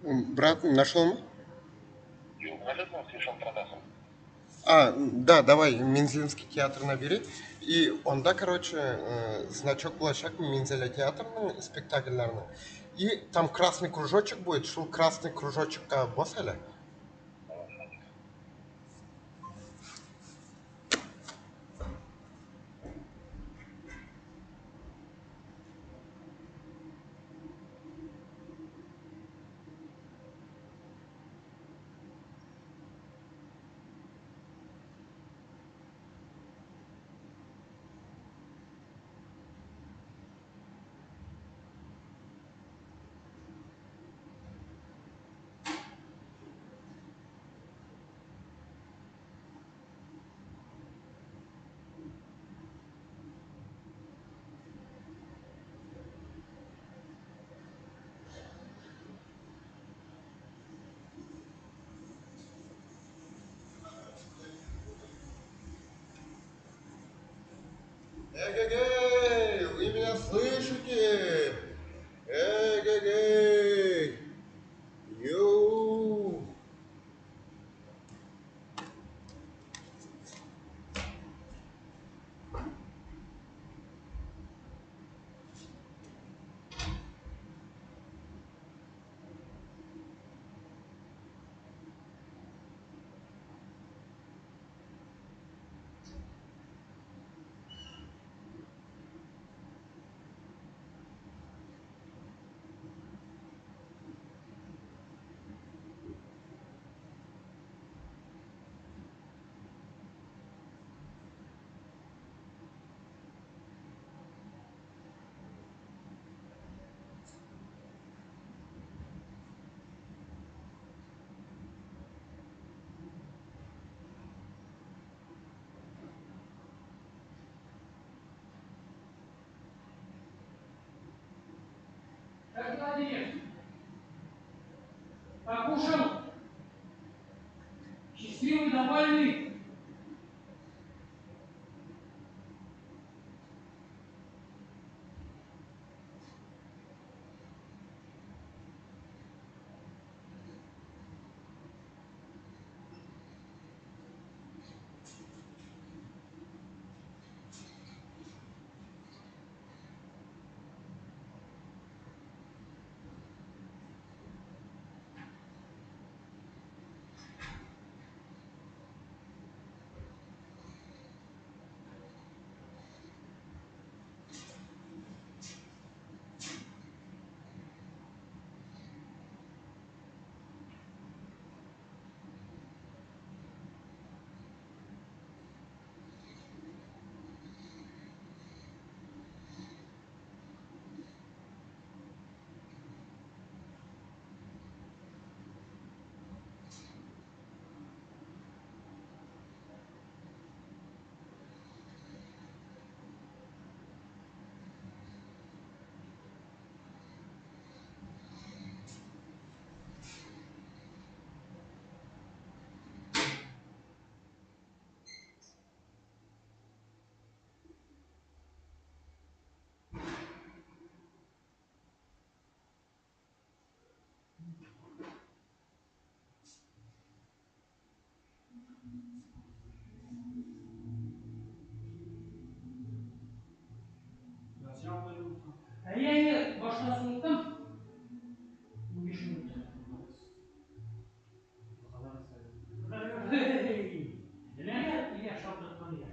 Брат, нашел мы? Да, давай, Мензелинский театр набери. И онда, короче, значок булачак Мензеля театрның спектакльларны. И там красный кружочек будет, шул красный кружочекка бас әле. Эгегей, вы меня слышите? Эгегей. Ю. Как дела, директор? Покушал? Счастливый, довольный? Я башына суыттым. 15 минут. Илья шалтыратқан Илья.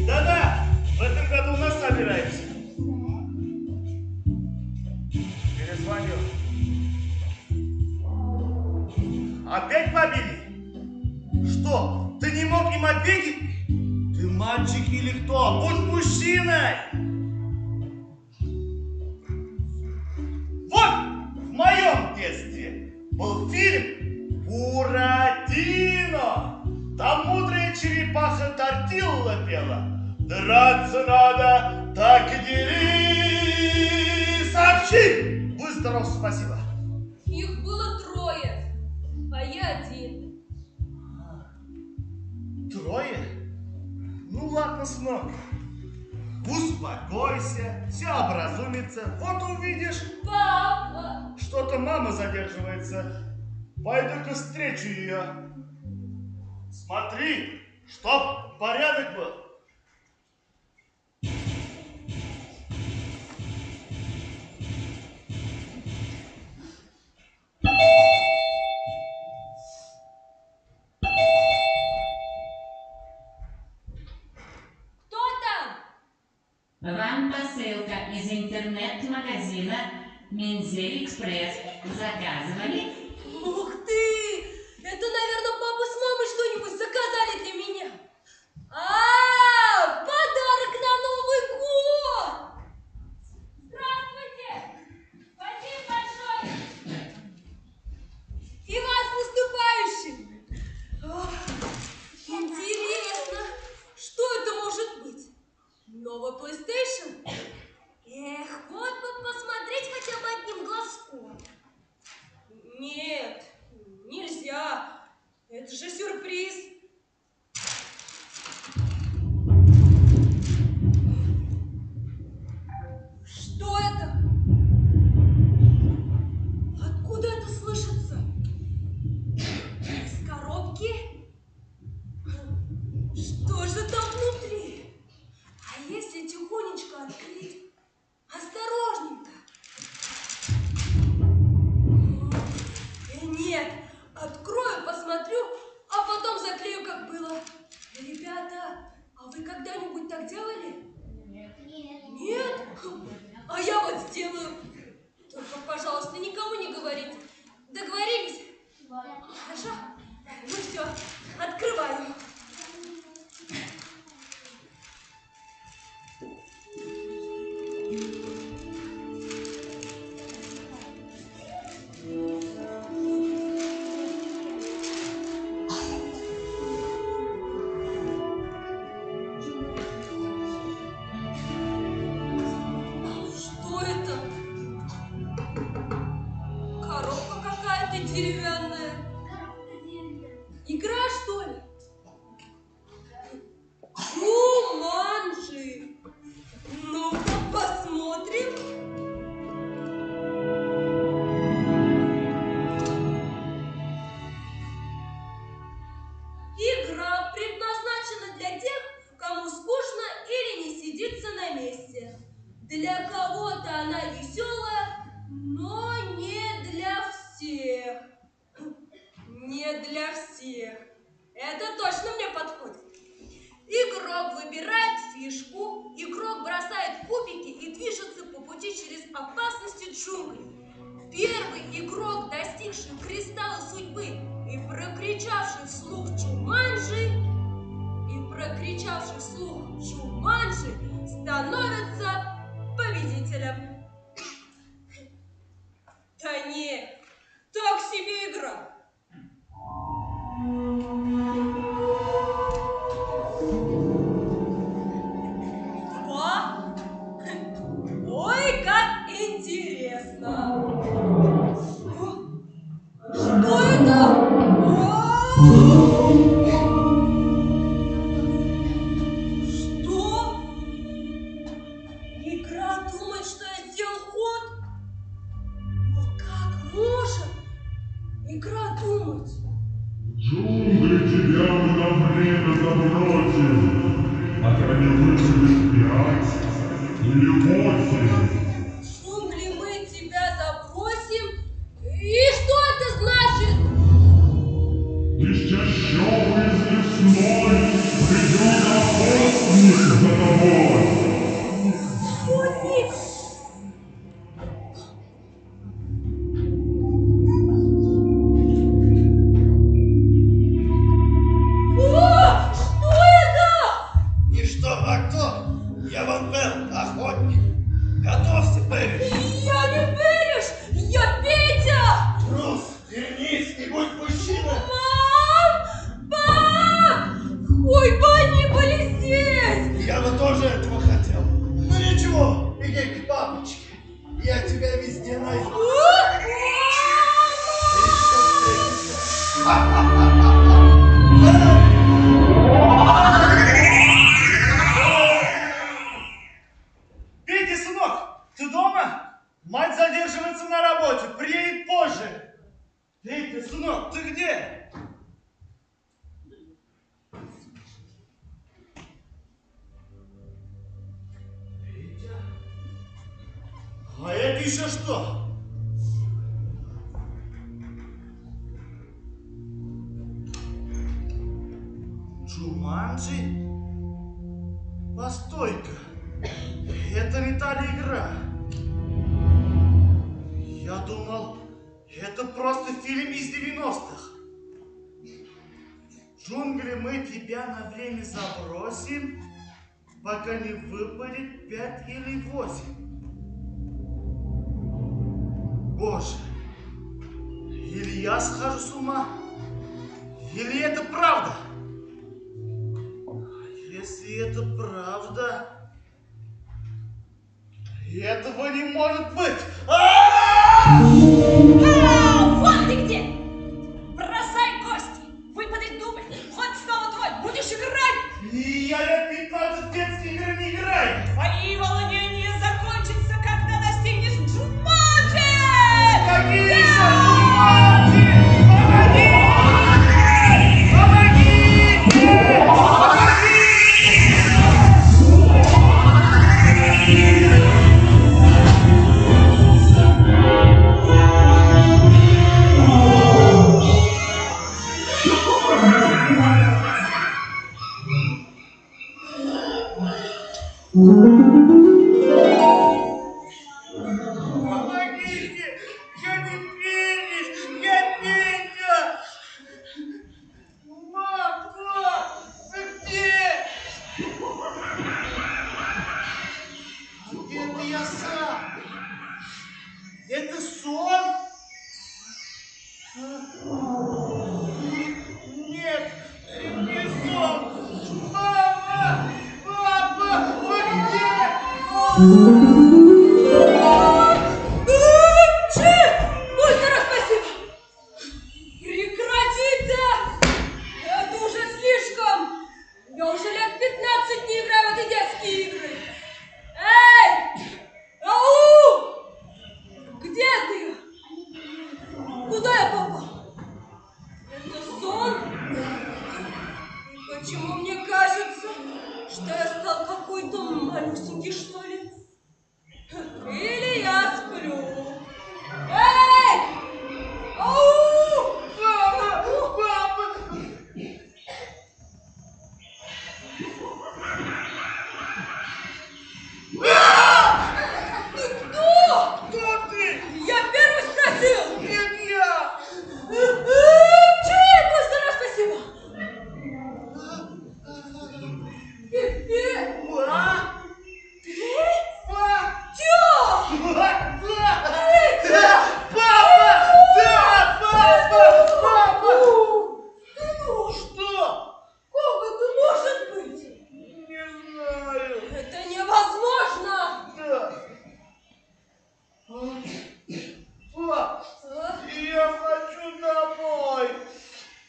Да-да, в этом году у нас собираемся. Перезвоню. Опять побили? Что, ты не мог им ответить? Ты мальчик или кто? Будь мужчиной! Вот в моем детстве был фильм «Буратино». Там мудрая черепаха Тортилла пела. Драться надо, так и дери. Сообщи! Будь здоров, спасибо. Их было трое, а я один. Трое? Ну ладно, сынок. Успокойся, все образумится. Вот увидишь, Папа! что-то мама задерживается. Пойду-ка встречу ее. Смотри, чтоб порядок был. Кто там? Вам посылка из интернет-магазина Мензель Экспресс. Заказывали? Ух ты! Это, наверное, папа с мамой что-нибудь заказали для меня. Подарок на Новый год! Здравствуйте! Спасибо большое! И вас с наступающим! Ох, интересно, что это может быть? Новый PlayStation? Эх, вот бы посмотреть хотя бы одним глазком. Нет, нельзя. Это же сюрприз. Что это? Откуда это слышится? Из коробки? Что же там внутри? А если тихонечко открыть? Осторожненько. Нет, открою, посмотрю, а потом заклею, как было. Ребята, а вы когда-нибудь так делали? Нет. Нет? А я вот сделаю. Только, пожалуйста, никому не говорите. Договорились? Хорошо? Ну все, открываю. Что это? деревянная. Игра, что ли? Джуманджи. Ну-ка посмотрим. Игра предназначена для тех, кому скучно или не сидится на месте. Для кого-то она веселая, но не для всех. Не для всех. Это точно мне подходит. Игрок выбирает фишку, игрок бросает кубики и движется по пути через опасности джунглей. Первый игрок, достигший кристалла судьбы и прокричавший вслух Джуманджи, становится победителем. Да не, так себе игра. Ой, как интересно! Что это? Что? Игра думает, что я сделал ход? Но как может игра думать? Джунгли тебя мы на время забросим, пока не выживешь 5 или 8. Джунгли мы тебя забросим? И что это значит? Из чащобы из лесной придет охотник за тобой. Охотник? О, что это? И что, а кто? Я Ван Пел, охотник. Готовься, Бэби. Я не веришь! Я Петя! Трус, вернись и будь мужчиной. Мам! Пап! Ой, бы они были здесь! Я бы тоже этого хотел. Ну ничего, иди к папочке. Я тебя везде найду. Еще встретимся. Петя, сынок, ты дома? Мать задерживается на работе, приедет позже. Петя, сынок, ты где? Петя? А это еще что? Джуманджи? Постой-ка. Это не та ли игра? Я думал, это просто фильм из 90-х. Джунгли мы тебя на время забросим, пока не выпадет 5 или 8. Боже, или я схожу с ума, или это правда? Если это правда, этого не может быть! Вот ты где! Бросай кости! Выпадет дубль! Ход снова твой! Будешь играть! И я лет 15 детские игры не играю! Твои владения закончатся, когда достигнешь Джуманджи! Какие еще Джуманджи? Помоги! Помогите! Помогите! Помогите! Я не Петя! Я Петя! Мам, пап, вы где? Это я сам. Это сон? Нет, это не сон. Мама, папа, вы где? Ультра, спасибо! Пап, я хочу домой.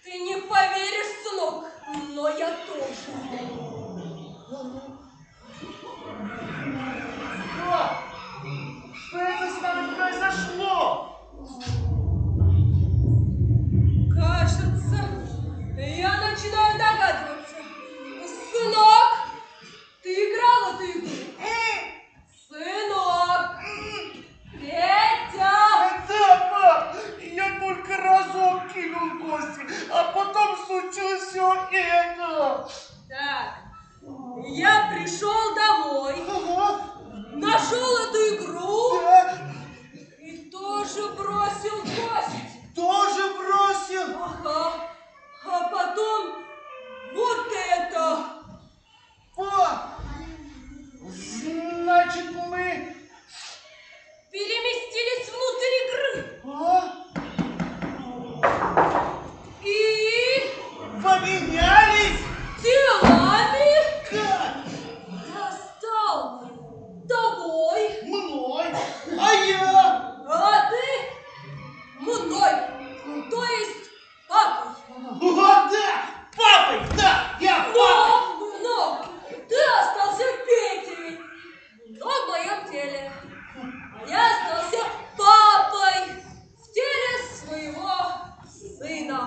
Ты не поверишь, сынок, но я тоже. Пап, что это с нами произошло? Кажется, я начинаю догадываться. Сынок, ты играл в эту игру? Сынок! Петя! Да, пап, я только разок кинул в гости, а потом случилось все это. Так, я пришел домой, нашел эту игру Да, и тоже бросил кость. тоже бросил. Ага, а потом вот это. Пап, значит мы... Переместились внутрь игры. А? И Поменялись? телами Как? я стал тобой, Мной? А я? а ты мной, то есть папой. О, да! Папой, да! Я папа! Но ты остался Петей, но в моем теле. А я остался папой в теле своего сына.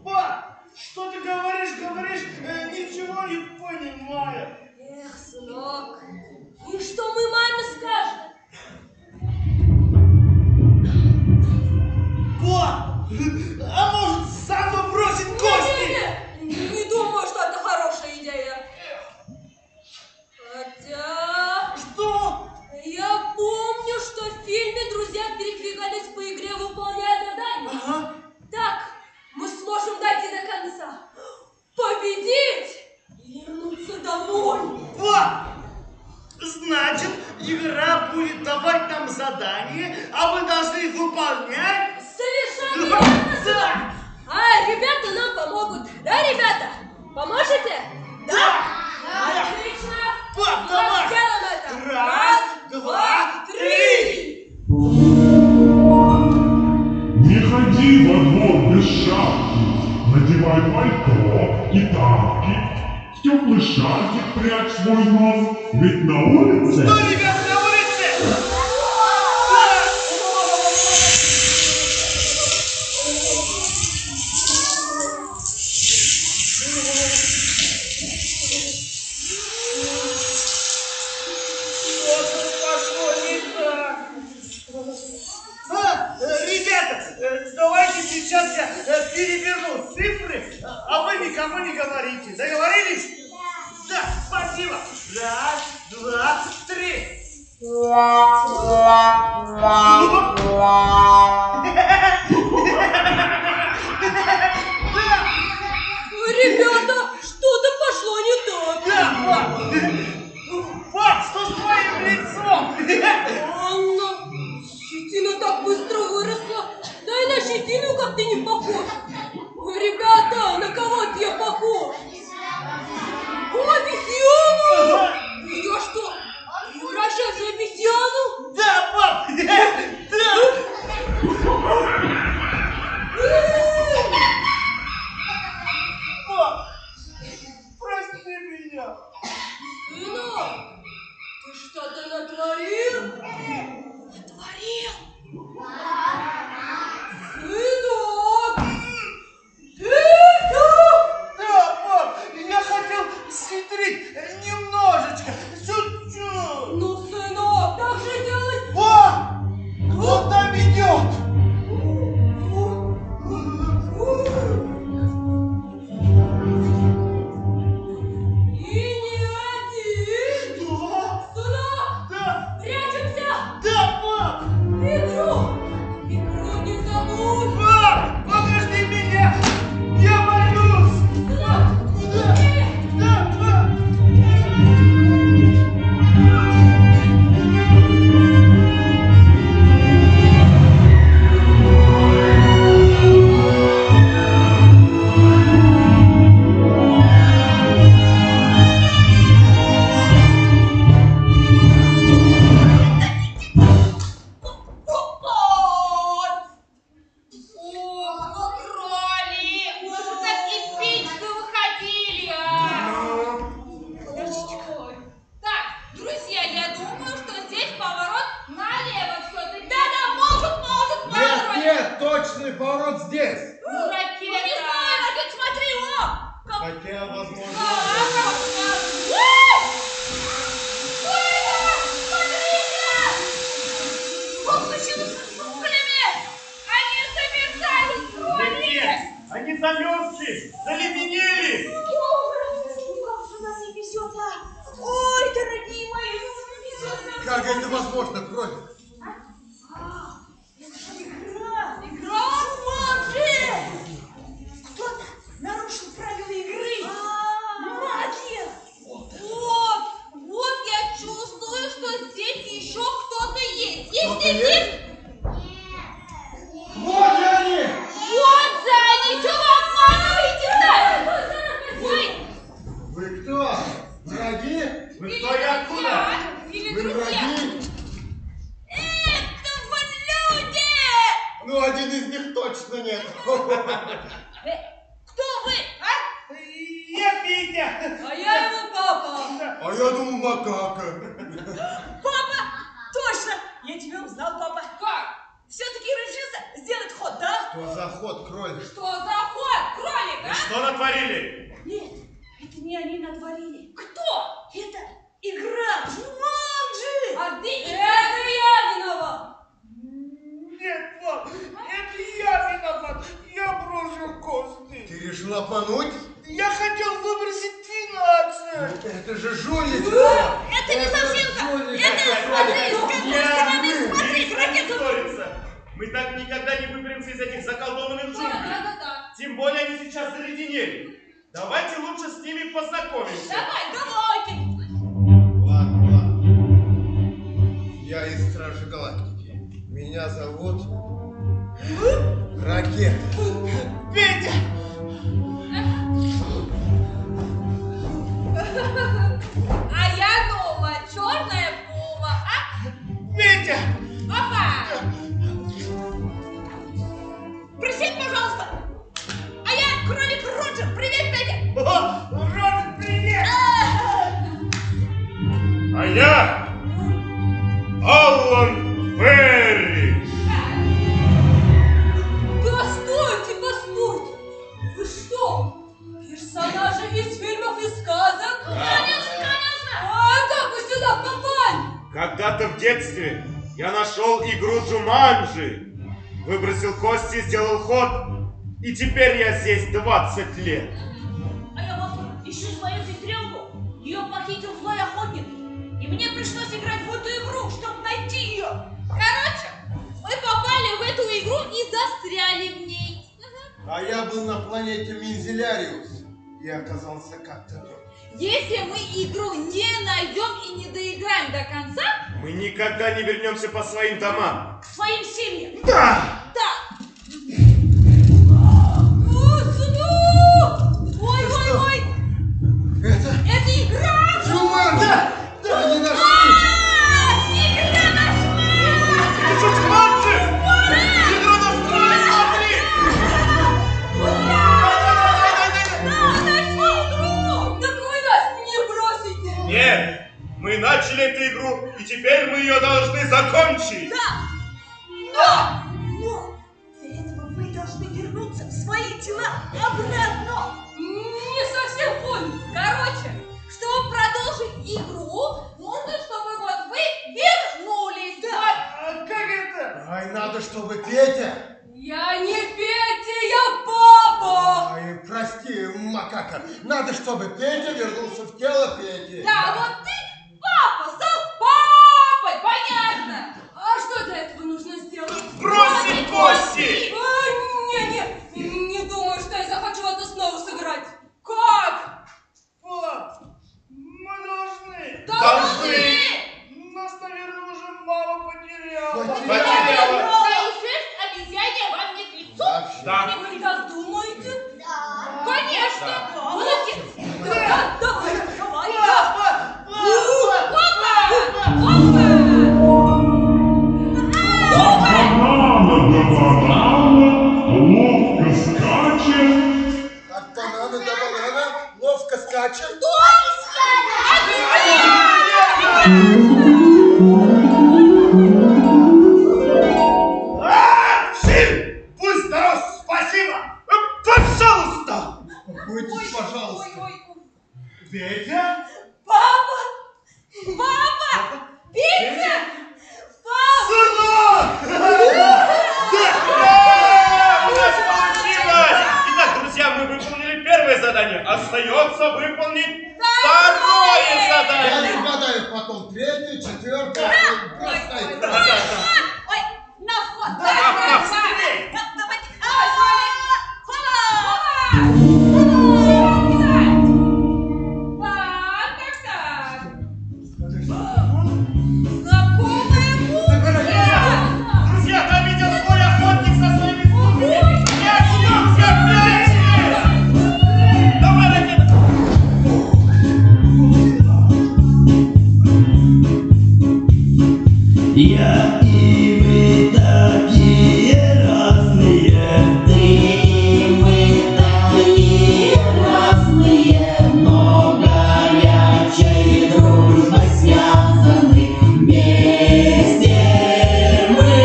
Пап, что ты говоришь, ничего не понимаю. Эх, сынок, и что мы маме скажем? Пап, а может сам бросить кости? Не думаю, что это хорошая идея. Хотя... Что? Я помню, что в фильме друзья передвигались по игре, выполняя задания. Ага. Так мы сможем дойти до конца, победить и вернуться домой. Пап, значит, игра будет давать нам задания, а мы должны их выполнять? Совершенно верно, сынок. Да! А ребята нам помогут. Да, ребята? Поможете? Да? Отлично. Пап, давай. Сделаем это. Раз, два, три. Не ходи во двор без шапки, надевай пальто и тапки, в теплый шарфик прячь свой нос, ведь на улице... Что, ребят, на улице? Что-то пошло не так. Ребята, давайте сейчас я переверну цифры, а вы никому не говорите. Договорились? Да, спасибо. Раз, два, три. Точный поворот здесь. Ну, не знаю, Ракет, смотри, о! Хотя, возможно... Вот почему с соплями! Они замерзают, крови! Нет, они замерзли, заледенели. Как же нас не везет, а? Ой, дорогие мои, не везет. Как это возможно, кролик? Это же игра! Игра Манджи! Кто-то нарушил правила игры! Магия! Вот я чувствую, что здесь еще кто-то есть! Есть! Вот же они! Вот за они! Что вы обманываете-то? Ой! Вы кто? Враги? Вы кто и откуда? Или Вы друзья! враги? Это вот люди! Ну, один из них точно нет. Кто вы, а? Я Петя. А я его папа! А я думал, макака. Папа! Точно! Я тебя узнал, папа! Как? Все-таки решился сделать ход, да? Что за ход, кролик? Что за ход, кролик, а? Что натворили? Нет, это не они натворили. Кто? Это игра Джуманджи! А ты... Это я виноват! Нет, пап, это я виноват. Я бросил кости. Ты решил обмануть? Я хотел выбросить 12. Это же жулик! Это не совсем так! жулик! Это, смотри, с какой стороны смотреть, ракету! Ссориться. Мы так никогда не выберемся из этих заколдованных джунглей. Да. Тем более они сейчас заледенели. Давайте лучше с ними познакомимся. Давайте! Ладно. Я из Стражи Галактики. Меня зовут... Ракет. Петя! А я новая, черная пума, а? Петя! Папа! Присядь, пожалуйста! А я кролик Роджер! Привет, Петя! О, Роджер, привет! А я Аллан Перри! Да постойте! Вы что, персонажи из фильмов и сказок? Конечно! А как вы сюда попали? Когда-то в детстве я нашел игру Джуманджи, выбросил кости, сделал ход, и теперь я здесь 20 лет. А я вот ищу свою сестренку. Ее похитил злой охотник. И мне пришлось играть в эту игру, чтобы найти ее. Короче, мы попали в эту игру и застряли в ней. А я был на планете Мензеляриус и оказался как-то тут. Если мы игру не найдем и не доиграем до конца, Мы никогда не вернемся по своим домам. к своим семьям. Да! Да. Ой! Это игра! Джуманджи! Да, они нашли! Игра нашла! Это что, Джуманджи? Игра настроена, смотри! Нашли игру! Так вы нас не бросите! Нет, мы начали эту игру, и теперь мы ее должны закончить. Но для этого вы должны вернуться в свои тела обратно. Не совсем понял. Короче, чтобы продолжить игру, нужно, чтобы вот вы вернулись. Да. А как это? Ай, надо, чтобы Петя... Я не Петя, я папа. Ай, прости, макака. Надо, чтобы Петя вернулся в тело Пети. Да, вот ты папа стал папой, понятно. А что для этого нужно сделать? Бросить кости! Не думаю, что я захочу это снова сыграть. Как? Пап, мы должны. Должны! Нас, наверное, уже мало потеряло. Потеряла. Свои шерсть обезьяне вам не к лицу? Вообще. Да. Вы так думаете? Да. Конечно! Молодец! Да, давай, давай! Папа! От банана до банана ловко скачет. От банана до банана ловко скачет. Пусть остается выполнить второе Я задание. угадаю потом. Третье, четвертое. Ой, на вход! Да, быстрей. Друзья, там идет свой охотник со своими слугами. Не очнемся вместе! Давай, ракета! Я и вы такие разные, ты и мы такие разные, но горячей дружбой связаны вместе мы.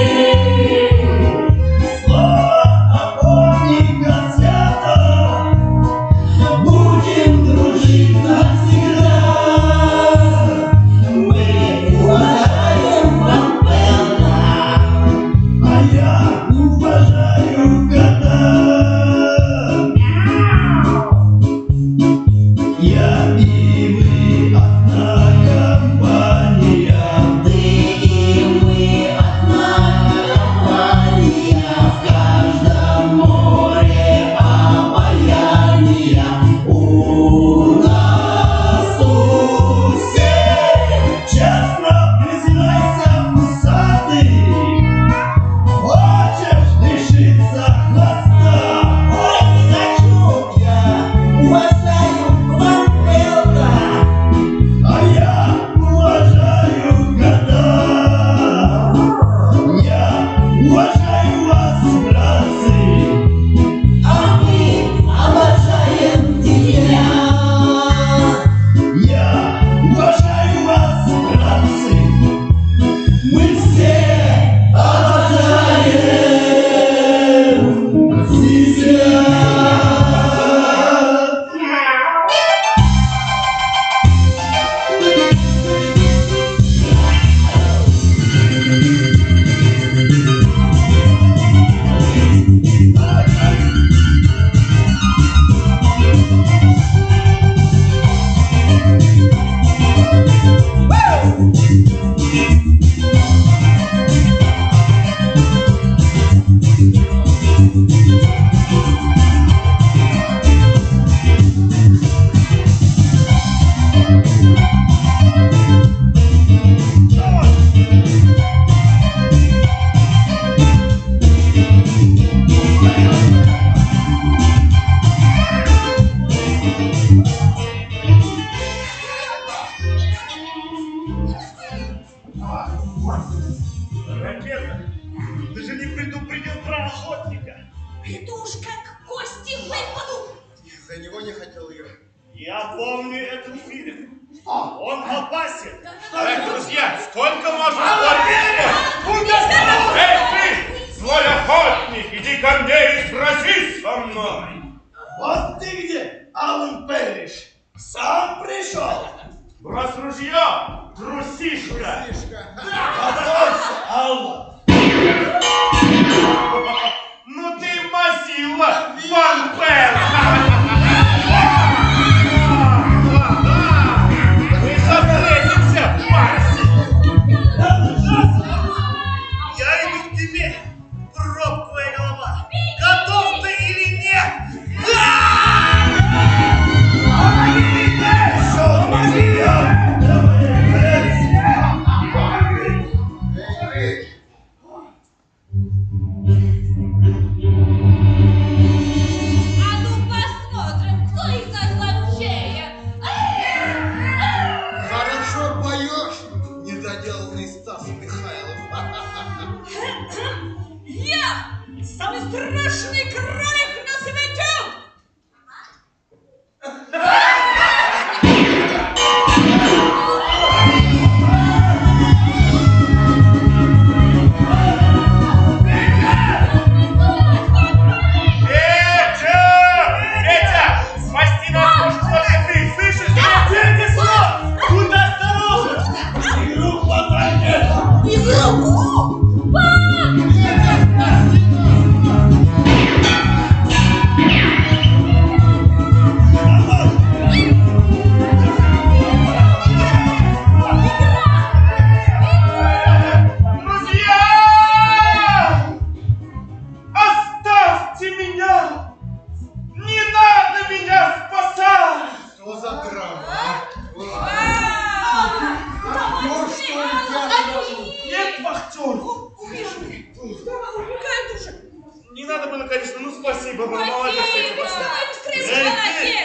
Слово охотника свято, будем дружить навсегда. Мы уважаем Вампена, а я уважаю кота. Я и мы одна компания, ты и мы одна компания, в каждом море обаяния у нас у всех. Честно признайся, усатый, хочешь лишиться хвоста? Ой, хочу я, уважаю Вампена, а я уважаю кота. Я уважаю вас, братцы, а мы обожаем тебя. Я уважаю вас, братцы, мы все обожаем тебя. Ракета, ты же не предупредил про охотника. Это уж как кости выпадут! Из-за него не хотел ее. Я помню этот фильм. Он опасен. Так, друзья, сколько можно спорить? Эй, ты, злой охотник, иди ко мне и сразись со мной. Вот ты где, Алан Пэриш? Сам пришел? Брось ружье, трусишка. Готовься, Алан. Ну ты мазила, Вампен. Мы встретимся, Марси. Я иду к тебе, пробковая голова. Готов ты или нет? А ну посмотрим, кто из нас ловчее. Хорошо поешь, недоделанный Стас Михайлов. Я самый страшный кролик на свете! Петя, спасти нас может только ты, слышишь? Петя, слов! Будь осторожен! Игру хватает. Игру! спасибо, вы молодец. Давай быстрее Эй, спать! ты!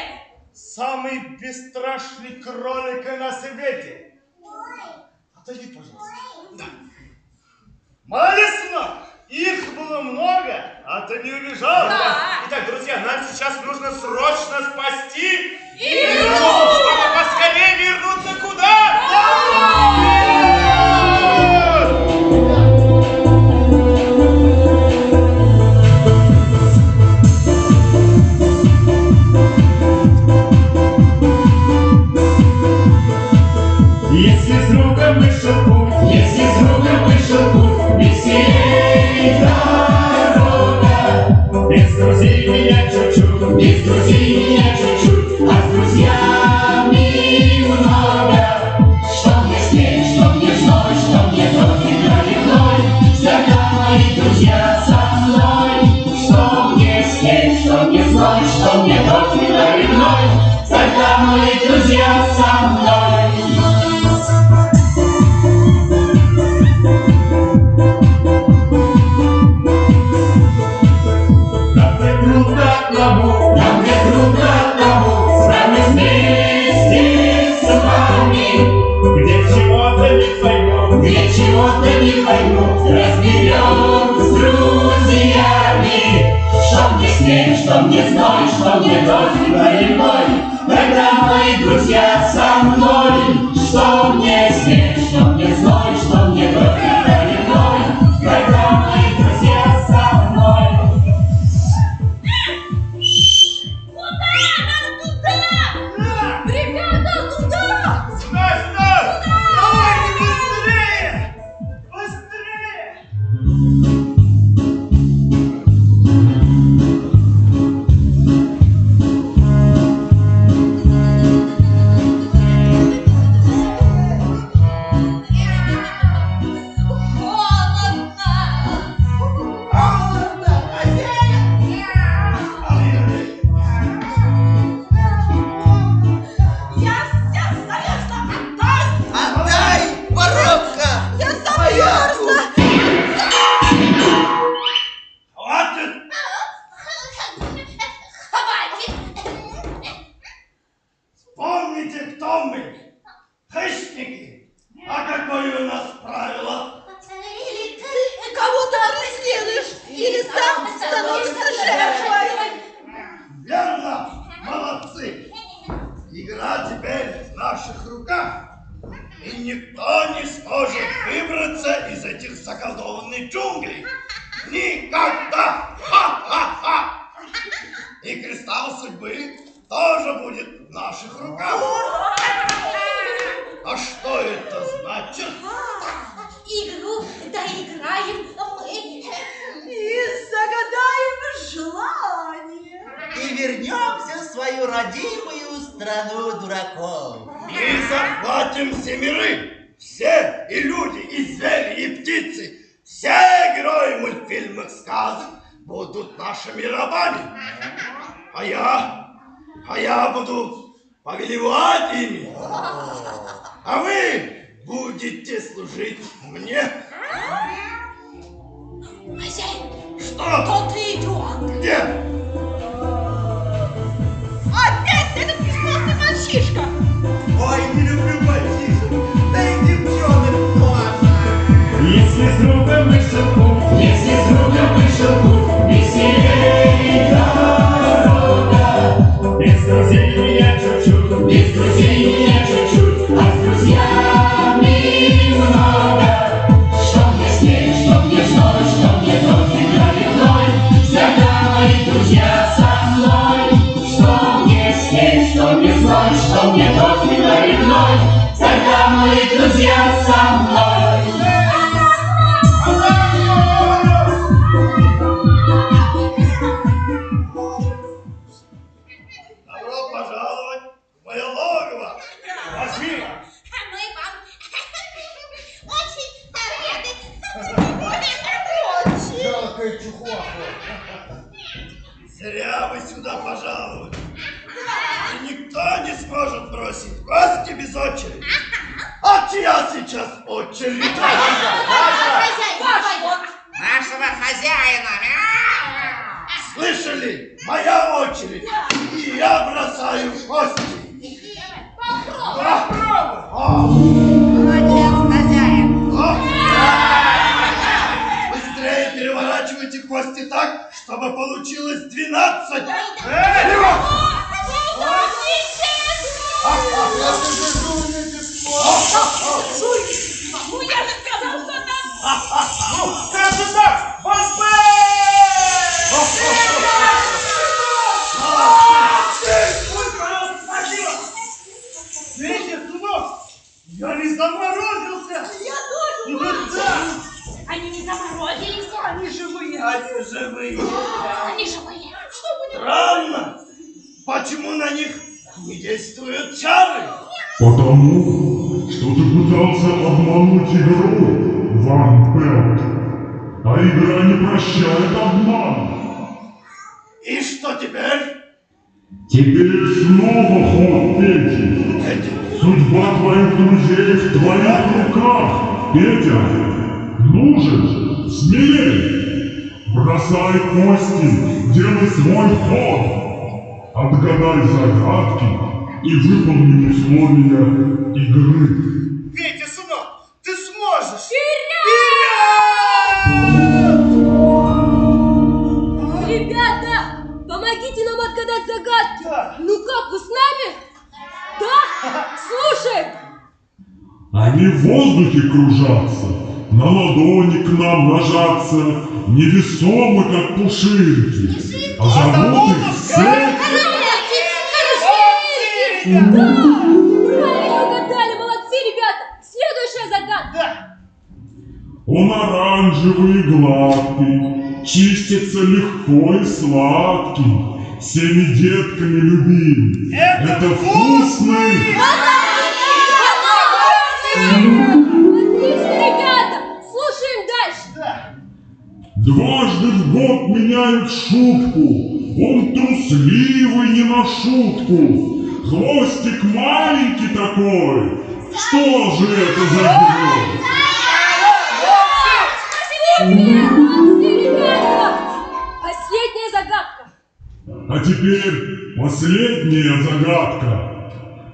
Самый бесстрашный кролик на свете. Отойди, пожалуйста. Да. Молодец, сынок! Их было много, а ты не убежал. Да. Итак, друзья, нам сейчас нужно срочно спасти Иру! чтобы поскорее вернуться куда? Если с другом вышел путь, если с другом вышел путь, веселей дорога. Без друзей меня чуть-чуть, без друзей меня чуть-чуть, а с друзьями много. Что мне снег, что мне зной, что мне тот и проливной, всегда мои друзья со мной. Что мне снег, что мне зной, что мне тот и проливной, всегда мои друзья со мной. Нам не трудно одному, справлюсь вместе с вами. Где чего-то не пойму, Где чего-то не пойму, разберем с друзьями. Что мне снег, что мне зной, что мне дождь и проливной, когда мои друзья со мной. Что мне снег, что мне зной, что мне дождь и проливной, когда мои друзья со мной. Ребята, туда! Сюда! Давайте быстрее! Быстрее! Холодно! Я вся замерзла! Отдай, воровка! Я замерзла! Хватит! Помните, кто мы? Хищники! А какое у нас правило? Или ты кого-то преследуешь, или сам становишься жертвой! Верно! Молодцы! Игра теперь в наших руках. И никто не сможет выбраться из этих заколдованных джунглей. Никогда! Ха-ха-ха! И кристалл судьбы тоже будет в наших руках. А что это значит? Игру доиграем мы. И загадаем желание. И вернемся в свою родимую страну дураков. Мы захватим все миры. Все, и люди, и звери, и птицы. Все герои мультфильмов сказок будут нашими рабами. А я буду повелевать ими. А вы будете служить мне. Хозяин, Что? тот идет. Где? Опять этот бесплотный мальчишка. Ой, не люблю мальчишек. Да и девчонок тоже. Если с другом вышел путь, если с другом вышел путь, веселей дорога. Без друзей меня чуть-чуть, без друзей меня чуть-чуть, а с друзьями много. Что мне снег, что мне зной, что мне дождь и проливной, всегда мои друзья со мной. Что мне снег, что мне зной, что мне дождь и проливной, всегда мои друзья со мной. Добро пожаловать в мое логово. Спасибо. Мы вам очень рады. Жалкая чухуа. Зря вы сюда пожаловали. И никто не сможет бросить в гости без очереди. А чья сейчас очередь? Хозяин, Нашего хозяина. Слышали? нарежете кости так, чтобы получилось 12. Ну я же сказал, что там... Как же так? Видите, сынок, я не заморозился. Я тоже. Да, Они не заморозились, они живые. они живые. Они живые. Что будет? Странно. Почему на них не действуют чары? Потому что ты пытался обмануть игру, Ван Пелт. А игра не прощает обман. И что теперь? Теперь снова ход Пети. Судьба твоих друзей в твоих руках, Петя. Ну же, смелей. Бросай кости, делай свой ход. Отгадай загадки и выполни условия игры. Петя, сынок, ты сможешь! Ребята, помогите нам отгадать загадки. Да. Ну как, вы с нами? Да? Слушай. Они в воздухе кружатся, на ладони к нам ложатся, невесомы, как пушинки, а зовут их Сети. Да! Правильно угадали, молодцы, ребята! Следующая загадка! Да. Он оранжевый и гладкий, чистится легко и сладкий, всеми детками любим. Это вкусный! Отлично, ребята! Слушаем дальше! Да. Дважды в год меняют шутку, он трусливый не на шутку, хвостик маленький такой. Что же это за герой? Молодцы, ребята! Последняя загадка! А теперь последняя загадка.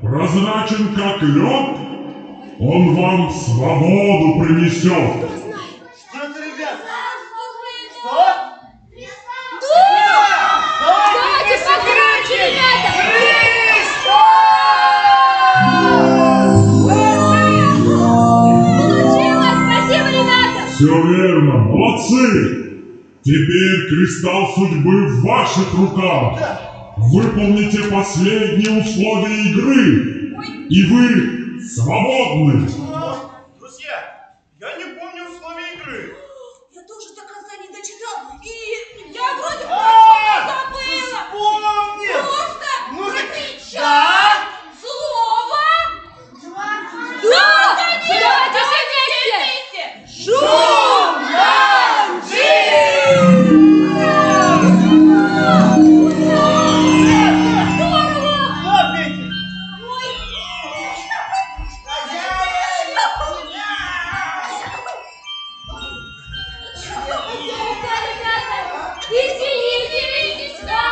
Прозрачен как лед, он вам свободу принесет. Что это, ребята? Что? Давайте покруче, ребята! Получилось! Спасибо, ребята! Все верно, молодцы! Теперь кристалл судьбы в ваших руках. Выполните последние условия игры, и вы свободны. Друзья, я не помню условия игры. Я тоже до конца не дочитал. И я вроде бы забыла. Вспомнил! Просто Ну так, кричать да? слово. Да! Давайте все вместе! Шум! Да, Петя. Извините, идите сюда!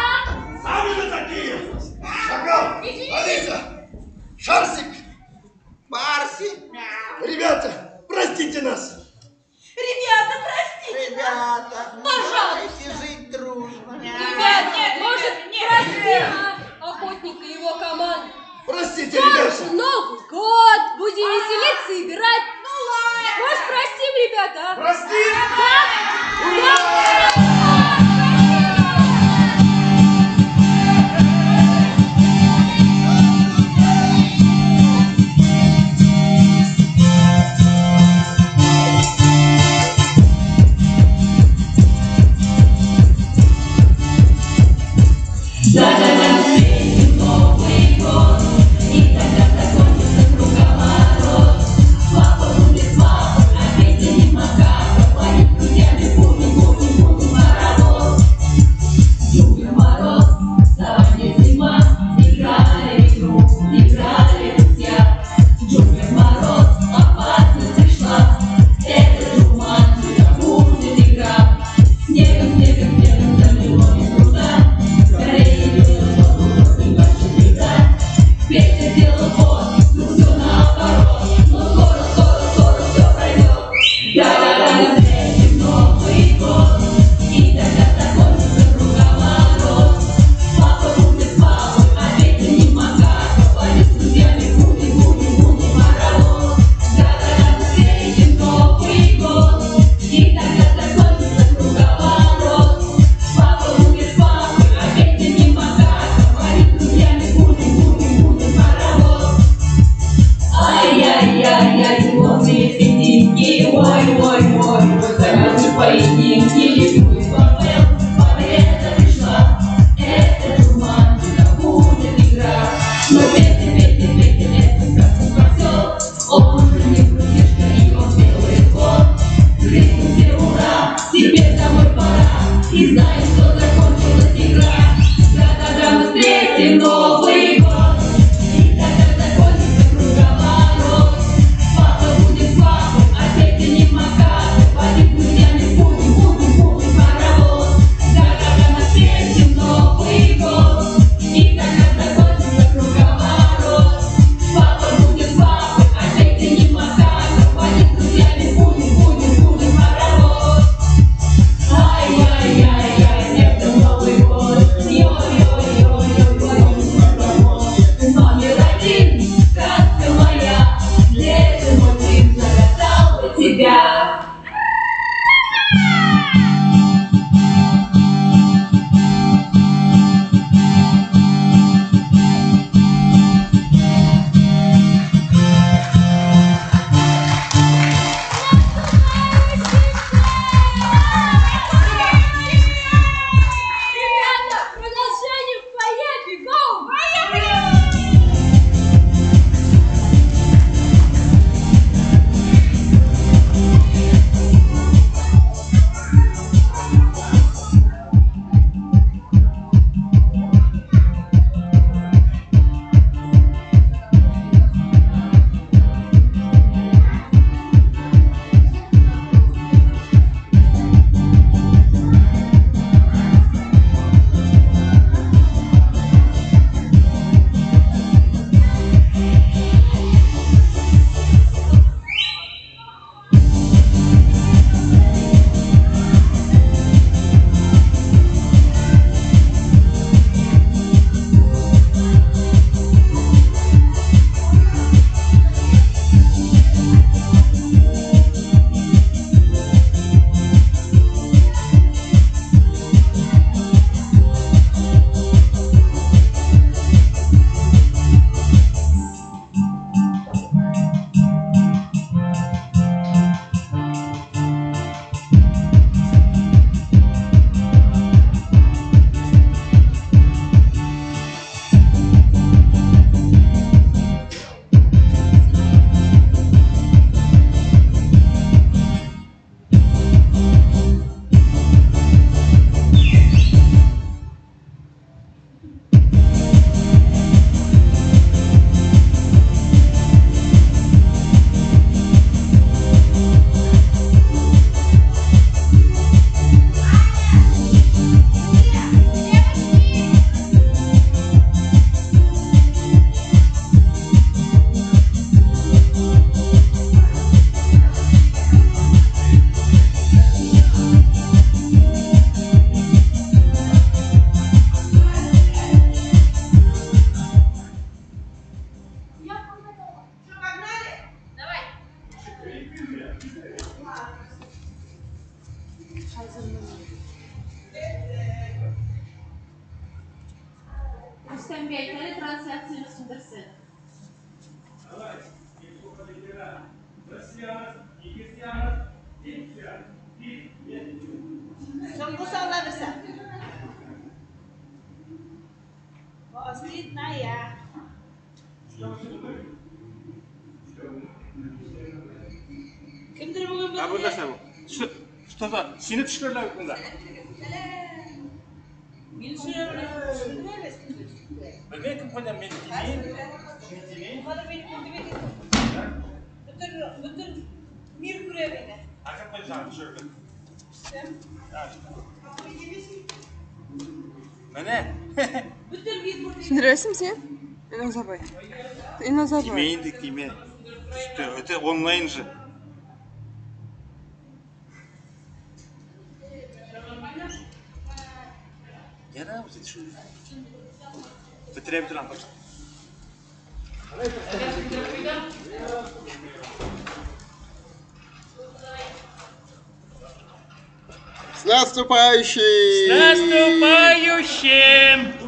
Сами вы такие! Шакал! Алиса! Шарсик! Барси, Ребята, простите нас! Ребята, простите. ребята, Пожалуйста. давайте жить дружно. Нет, Может, простим охотника и его команду? Простите, Как ребята! же Новый год! Будем веселиться и играть! Ну ладно. Может, простим, ребята, а? Простите! Да? Да? Да-да-да, Новый год, и тогда такой синенький твой Павел, победа пришла, это туман, это будет игра. Но пейте, пейте, пейте, это сказку посел, он уже не крутишка, и он делает ход. Крикните ура, теперь домой пора, и знаешь, что закончилась игра. Да-да-да, мы встретим Новый год, и тогда закончится круговорот. Папа будет с папой, а дети не макают, водить друзьями будем паровоз. Да-да-да, мы встретим Новый год, и тогда закончится круговорот. Папа будет с папой, а дети не макают, водить друзьями будем паровоз. Ай-яй-яй-яй, это Новый год, йо-йо-йо-йо-йо, номер один, сказка моя, лето мой сын загадал у тебя. Ребята, продолжение в поездке, гоу! Rüstem Bey'le transляцию sundursın. Sungguh salah besar. Postit ya. Kimdir bugün bu? Burada sen bu. Что-то синеп шкерлер бunda. Bilmedim koydan beni dinleyin. Bütün mir kuruyor beni. Akşam koyacağım şöyle. Ne? Bütün mir kuruyor. Şimdi resim sen? En zabay. En zabay. Yemeğindik yemeği. İşte öte online же. Я да, вот это потеряем трамп. С наступающим! С наступающим!